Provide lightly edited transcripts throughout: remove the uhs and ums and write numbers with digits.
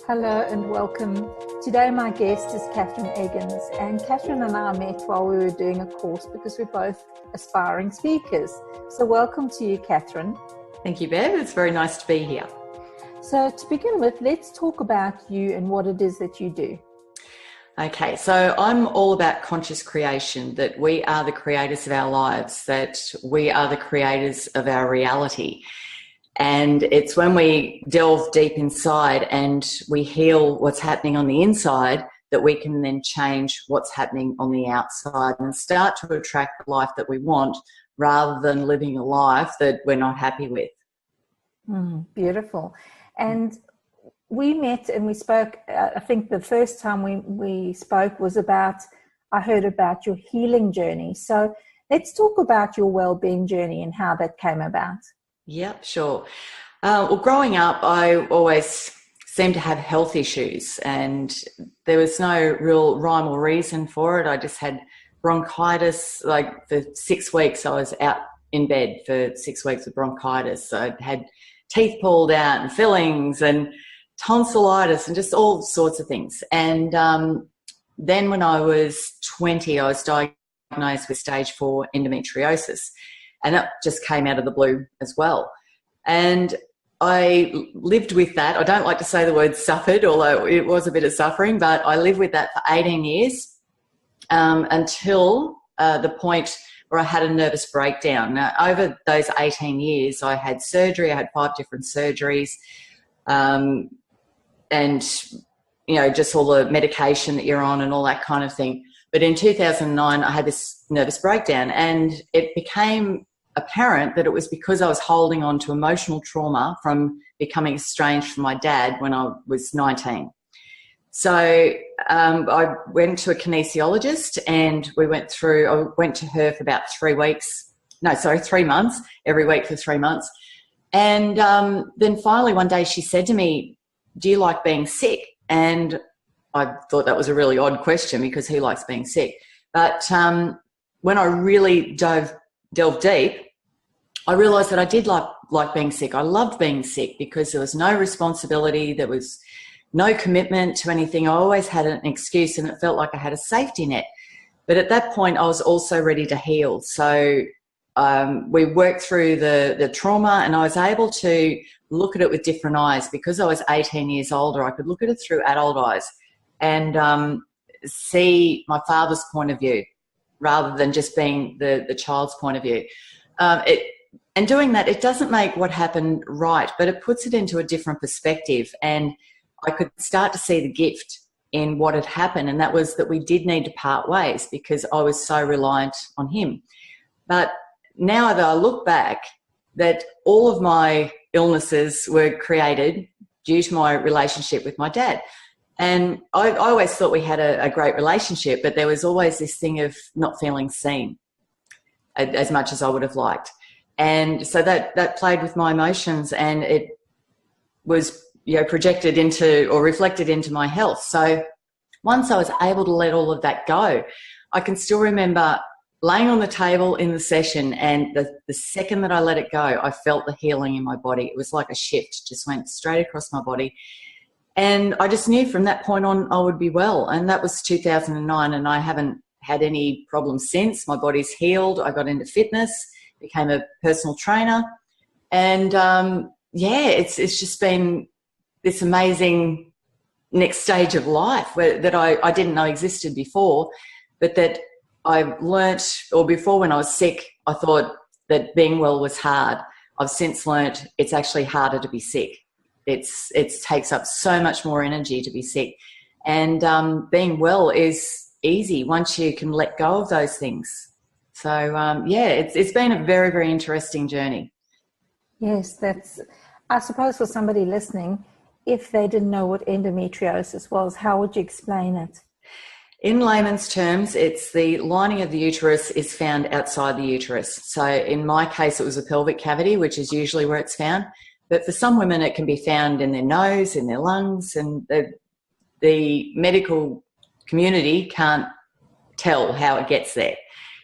Hello and welcome. Today my guest is Kathryn Eggins, and Kathryn and I met while we were doing a course because we're both aspiring speakers. So welcome to you, Kathryn. Thank you, Bev. It's very nice to be here. So to begin with, let's talk about you and what it is that you do. Okay, so I'm all about conscious creation, that we are the creators of our lives, that we are the creators of our reality. And it's when we delve deep inside and we heal what's happening on the inside that we can then change what's happening on the outside and start to attract the life that we want rather than living a life that we're not happy with. Beautiful. And we met and we spoke, I think the first time we spoke was I heard about your healing journey. So let's talk about your well-being journey and how that came about. Yep, sure. Well, growing up, I always seemed to have health issues and there was no real rhyme or reason for it. I just had bronchitis. Like for 6 weeks, I was out in bed for 6 weeks with bronchitis. So I had teeth pulled out and fillings and tonsillitis and just all sorts of things. And then when I was 20, I was diagnosed with stage 4 endometriosis. And that just came out of the blue as well. And I lived with that. I don't like to say the word suffered, although it was a bit of suffering, but I lived with that for 18 years until the point where I had a nervous breakdown. Now, over those 18 years, I had surgery. I had 5 different surgeries and, you know, just all the medication that you're on and all that kind of thing. But in 2009, I had this nervous breakdown and it became apparent that it was because I was holding on to emotional trauma from becoming estranged from my dad when I was 19. So I went to a kinesiologist and I went to her for about 3 months, every week for 3 months. And then finally one day she said to me, "Do you like being sick?" And I thought that was a really odd question because who likes being sick? But when I really delved deep, I realised that I did like being sick. I loved being sick because there was no responsibility, there was no commitment to anything. I always had an excuse and it felt like I had a safety net. But at that point, I was also ready to heal. So we worked through the trauma and I was able to look at it with different eyes. Because I was 18 years older, I could look at it through adult eyes and see my father's point of view rather than just being the child's point of view. And doing that, it doesn't make what happened right, but it puts it into a different perspective. And I could start to see the gift in what had happened, and that was that we did need to part ways because I was so reliant on him. But now that I look back, that all of my illnesses were created due to my relationship with my dad. And I always thought we had a great relationship, but there was always this thing of not feeling seen as much as I would have liked. And so that played with my emotions and it was, you know, projected into or reflected into my health. So once I was able to let all of that go, I can still remember laying on the table in the session and the second that I let it go, I felt the healing in my body. It was like a shift, just went straight across my body. And I just knew from that point on I would be well. And that was 2009 and I haven't had any problems since. My body's healed. I got into fitness, became a personal trainer. And it's just been this amazing next stage of life that I didn't know existed before, but that I learnt, or before when I was sick, I thought that being well was hard. I've since learnt it's actually harder to be sick. It takes up so much more energy to be sick. And being well is easy once you can let go of those things. So, it's been a very, very interesting journey. Yes, I suppose for somebody listening, if they didn't know what endometriosis was, how would you explain it? In layman's terms, it's the lining of the uterus is found outside the uterus. So in my case, it was a pelvic cavity, which is usually where it's found. But for some women, it can be found in their nose, in their lungs, and the medical community can't tell how it gets there.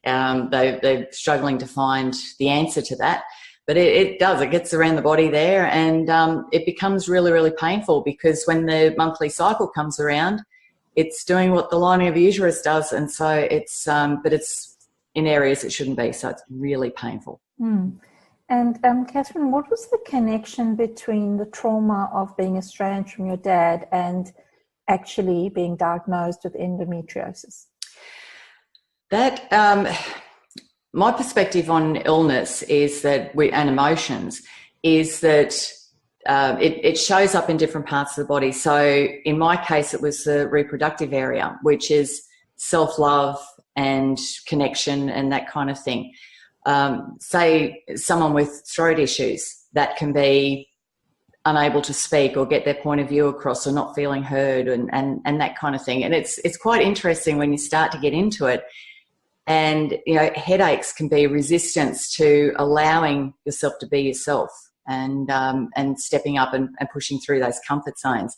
They're struggling to find the answer to that. but it does. It gets around the body there, and it becomes really, really painful because when the monthly cycle comes around, it's doing what the lining of the uterus does, and so it's but it's in areas it shouldn't be, so it's really painful. Mm. And Kathryn, what was the connection between the trauma of being estranged from your dad and actually being diagnosed with endometriosis? That my perspective on illness is that and emotions is that it shows up in different parts of the body. So in my case, it was the reproductive area, which is self-love and connection and that kind of thing. Say someone with throat issues, that can be unable to speak or get their point of view across or not feeling heard and that kind of thing. And it's quite interesting when you start to get into it. And, you know, headaches can be resistance to allowing yourself to be yourself and stepping up and pushing through those comfort zones.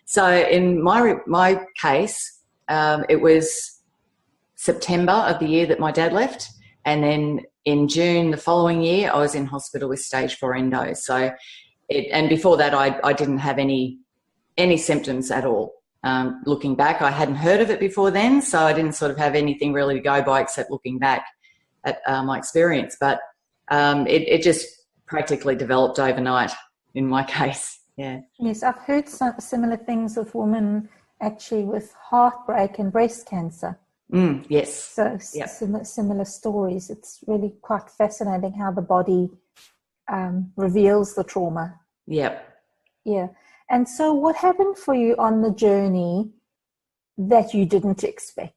So in my case, it was September of the year that my dad left. And then in June the following year, I was in hospital with stage 4 endo. So and before that, I didn't have any symptoms at all. Looking back, I hadn't heard of it before then, so I didn't sort of have anything really to go by except looking back at my experience. But it just practically developed overnight in my case. Yeah. Yes, I've heard some similar things with women actually with heartbreak and breast cancer. Yes. So yep. Similar stories. It's really quite fascinating how the body reveals the trauma. Yep. Yeah. And so what happened for you on the journey that you didn't expect?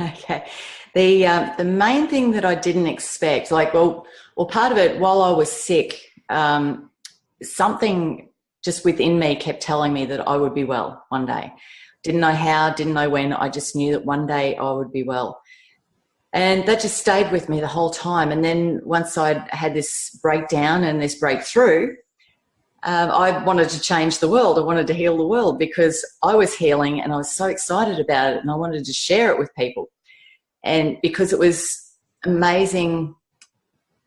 Okay. The main thing that I didn't expect, well, part of it, while I was sick, something just within me kept telling me that I would be well one day. Didn't know how, didn't know when. I just knew that one day I would be well. And that just stayed with me the whole time. And then once I'd had this breakdown and this breakthrough, I wanted to change the world. I wanted to heal the world because I was healing and I was so excited about it and I wanted to share it with people. And because it was amazing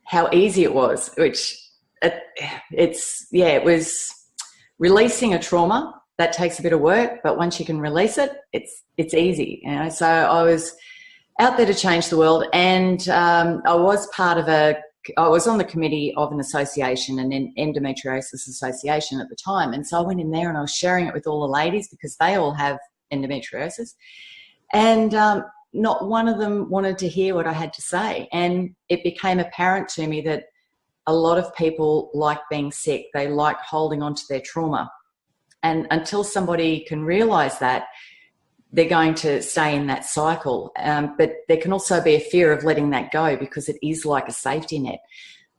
how easy it was, which it was releasing a trauma. That takes a bit of work, but once you can release it, it's easy, you know. So I was out there to change the world, and I was on the committee of an association, an endometriosis association at the time, and so I went in there and I was sharing it with all the ladies because they all have endometriosis, and not one of them wanted to hear what I had to say, and it became apparent to me that a lot of people like being sick. They like holding on to their trauma. And until somebody can realise that, they're going to stay in that cycle. But there can also be a fear of letting that go because it is like a safety net.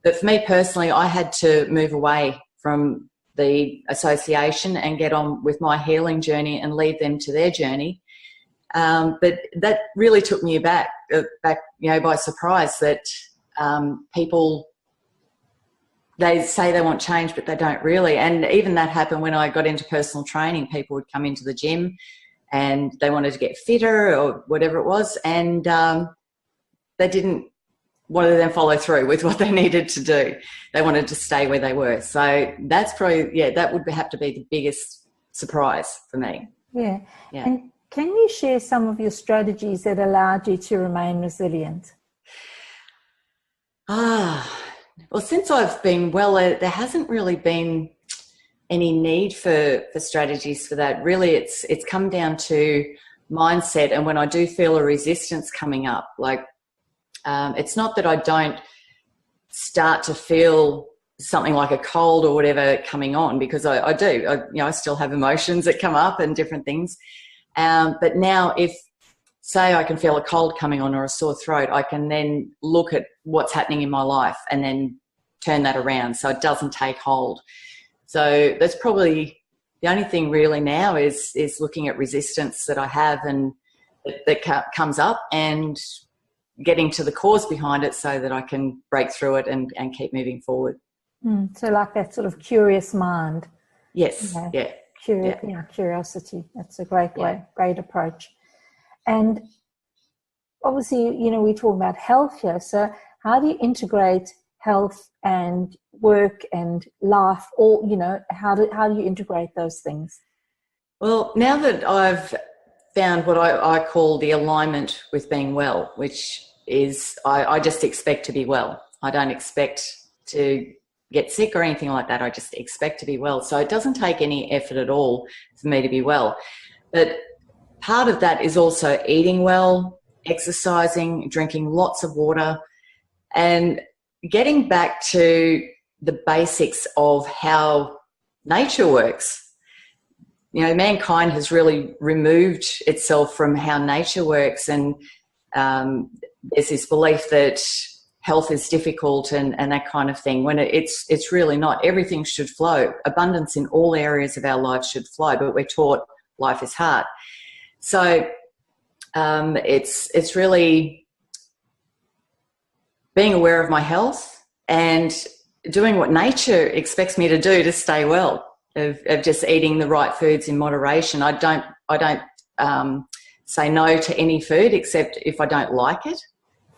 But for me personally, I had to move away from the association and get on with my healing journey and leave them to their journey. But that really took me back, by surprise that people, they say they want change, but they don't really. And even that happened when I got into personal training. People would come into the gym and they wanted to get fitter or whatever it was, and they didn't want to then follow through with what they needed to do. They wanted to stay where they were. So that's probably, that would have to be the biggest surprise for me. Yeah. And can you share some of your strategies that allowed you to remain resilient? Well, since I've been well, there hasn't really been any need for strategies for that. Really, it's come down to mindset. And when I do feel a resistance coming up, it's not that I don't start to feel something like a cold or whatever coming on, because I do. I still have emotions that come up and different things. But now if, say, I can feel a cold coming on or a sore throat, I can then look at what's happening in my life and then turn that around so it doesn't take hold. So that's probably the only thing really now is looking at resistance that I have and that comes up and getting to the cause behind it so that I can break through it and keep moving forward. So like that sort of curious mind. Yes, curiosity. That's a great way, great approach. And obviously, we talk about health here. So how do you integrate health and work and life, or, you know, how do you integrate those things? Well, now that I've found what I call the alignment with being well, which is I just expect to be well. I don't expect to get sick or anything like that. I just expect to be well. So it doesn't take any effort at all for me to be well. But part of that is also eating well, exercising, drinking lots of water, and getting back to the basics of how nature works. You know, mankind has really removed itself from how nature works, and there's this belief that health is difficult and that kind of thing, when it's really not. Everything should flow. Abundance in all areas of our life should flow, but we're taught life is hard. So it's really being aware of my health and doing what nature expects me to do to stay well. Of just eating the right foods in moderation. I don't say no to any food, except if I don't like it,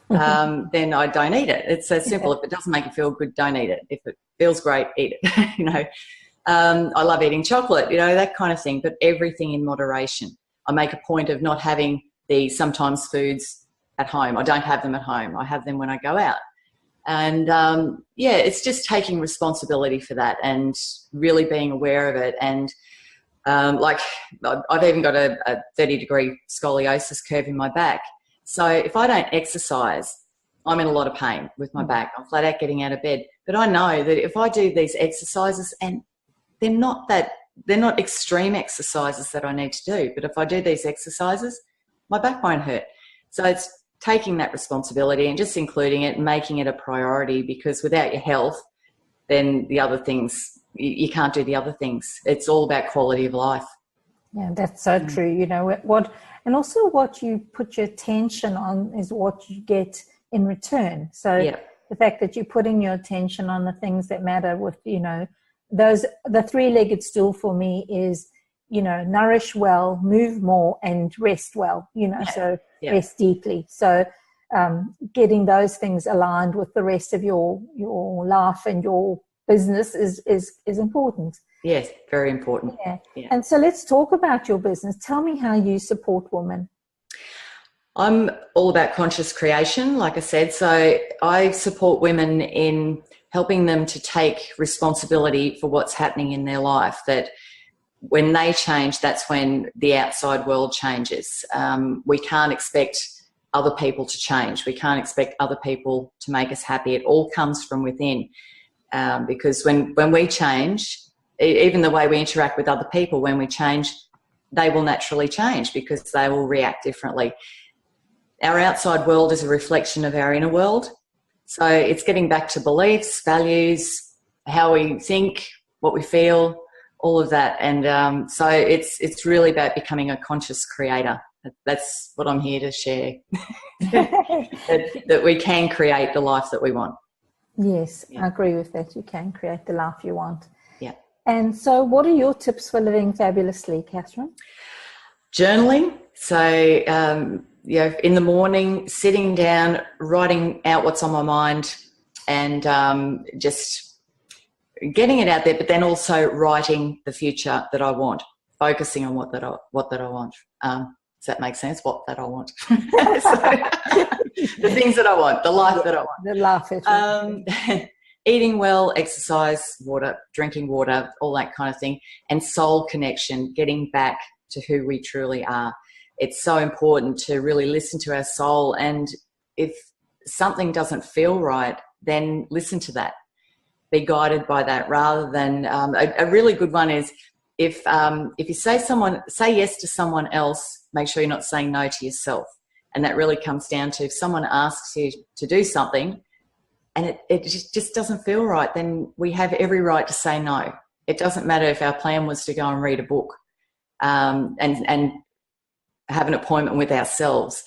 then I don't eat it. It's so simple. If it doesn't make you feel good, don't eat it. If it feels great, eat it. You know, I love eating chocolate, you know, that kind of thing, but everything in moderation. I make a point of not having the sometimes foods at home. I don't have them at home. I have them when I go out. And yeah, it's just taking responsibility for that and really being aware of it. And like I've even got a 30-degree scoliosis curve in my back. So if I don't exercise, I'm in a lot of pain with my back. I'm flat out getting out of bed. But I know that if I do these exercises, and they're not extreme exercises that I need to do, but if I do these exercises, my back won't hurt. So it's taking that responsibility and just including it and making it a priority, because without your health, then the other things, you can't do the other things. It's all about quality of life. Yeah, that's so true. You know, and also what you put your attention on is what you get in return. So the fact that you're putting your attention on the things that matter with, you know, the three-legged stool for me is, you know, nourish well, move more, and rest well, you know, so rest deeply. So getting those things aligned with the rest of your life and your business is important. Yes, very important. Yeah. And so let's talk about your business. Tell me how you support women. I'm all about conscious creation, like I said. So I support women in helping them to take responsibility for what's happening in their life, that when they change, that's when the outside world changes. We can't expect other people to change. We can't expect other people to make us happy. It all comes from within, because when we change, even the way we interact with other people, when we change, they will naturally change because they will react differently. Our outside world is a reflection of our inner world. So it's getting back to beliefs, values, how we think, what we feel, all of that. And so it's really about becoming a conscious creator. That's what I'm here to share, that we can create the life that we want. Yes, I agree with that. You can create the life you want. Yeah. And so what are your tips for living fabulously, Kathryn? Journaling. So, you know, in the morning, sitting down, writing out what's on my mind, and just getting it out there, but then also writing the future that I want, focusing on what that I want. Does that make sense? What that I want. So, the things that I want, the life that I want. The life. Eating well, exercise, water, drinking water, all that kind of thing, and soul connection, getting back to who we truly are. It's so important to really listen to our soul, and if something doesn't feel right, then listen to that. Be guided by that, rather than a really good one is if you say yes to someone else, make sure you're not saying no to yourself. And that really comes down to, if someone asks you to do something and it just doesn't feel right, then we have every right to say no. It doesn't matter if our plan was to go and read a book and have an appointment with ourselves.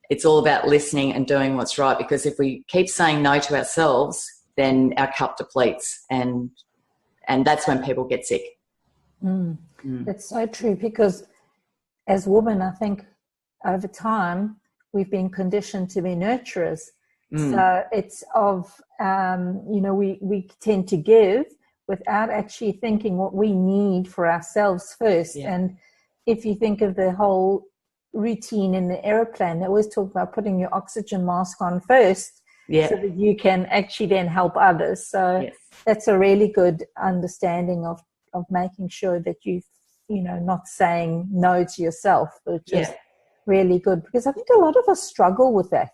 It's all about listening and doing what's right, because if we keep saying no to ourselves, then our cup depletes, and that's when people get sick. That's so true, because as women, I think over time we've been conditioned to be nurturers, So it's of, you know, we tend to give without actually thinking what we need for ourselves first. And if you think of the whole routine in the airplane, they always talk about putting your oxygen mask on first so that you can actually then help others. So that's a really good understanding of making sure that you know, not saying no to yourself, which is really good, because I think a lot of us struggle with that.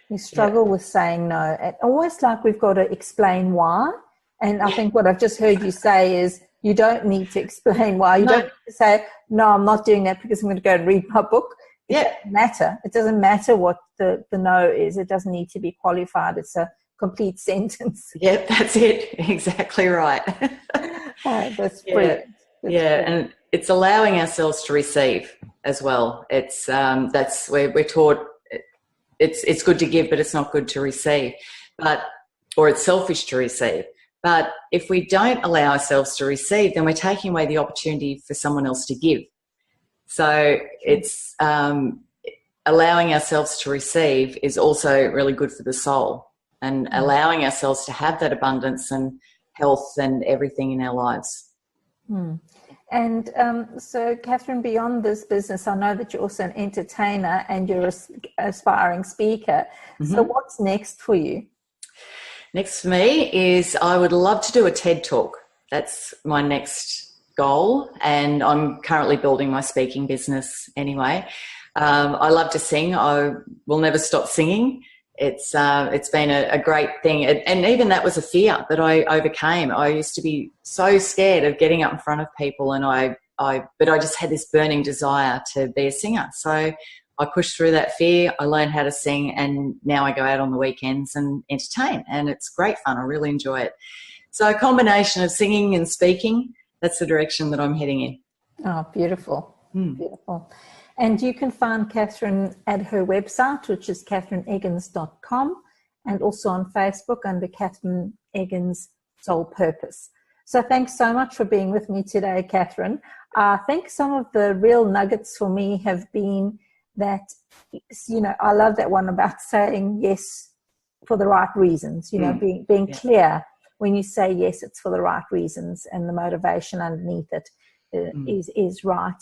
We struggle with saying no. It's almost like we've got to explain why. And I think what I've just heard you say is you don't need to explain why. You don't need to say, no, I'm not doing that because I'm going to go and read my book. It doesn't matter. It doesn't matter what the no is. It doesn't need to be qualified. It's a complete sentence. Yep, that's it. Exactly right. That's brilliant. And it's allowing ourselves to receive as well. It's that's where we're taught it's good to give, but it's not good to receive, or it's selfish to receive. But if we don't allow ourselves to receive, then we're taking away the opportunity for someone else to give. So it's allowing ourselves to receive is also really good for the soul, and allowing ourselves to have that abundance and health and everything in our lives. And so, Kathryn, beyond this business, I know that you're also an entertainer and you're an aspiring speaker. So what's next for you? Next for me is I would love to do a TED Talk. That's my next goal, and I'm currently building my speaking business anyway. I love to sing. I will never stop singing. It's been a great thing, and even that was a fear that I overcame. I used to be so scared of getting up in front of people, and but I just had this burning desire to be a singer. So I pushed through that fear. I learned how to sing, and now I go out on the weekends and entertain, and it's great fun. I really enjoy it. So a combination of singing and speaking, that's the direction that I'm heading in. Oh, beautiful. Beautiful. And you can find Kathryn at her website, which is kathryneggins.com, and also on Facebook under Kathryn Eggins Soul Purpose. So thanks so much for being with me today, Kathryn. I think some of the real nuggets for me have been that, you know, I love that one about saying yes for the right reasons, you know, being clear when you say yes, it's for the right reasons, and the motivation underneath it is right.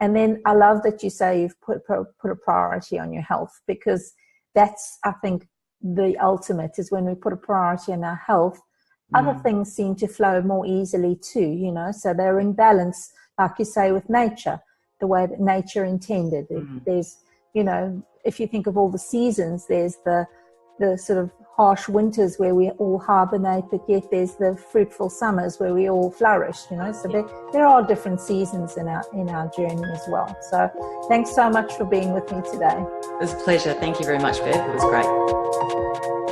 And then I love that you say you've put a priority on your health, because that's, I think, the ultimate is when we put a priority on our health, other things seem to flow more easily too, you know, so they're in balance, like you say, with nature, the way that nature intended. There's, you know, if you think of all the seasons, there's the sort of harsh winters where we all hibernate, but yet there's the fruitful summers where we all flourish, you know. So there are different seasons in our journey as well. So thanks so much for being with me today. It was a pleasure. Thank you very much, Beth. It was great.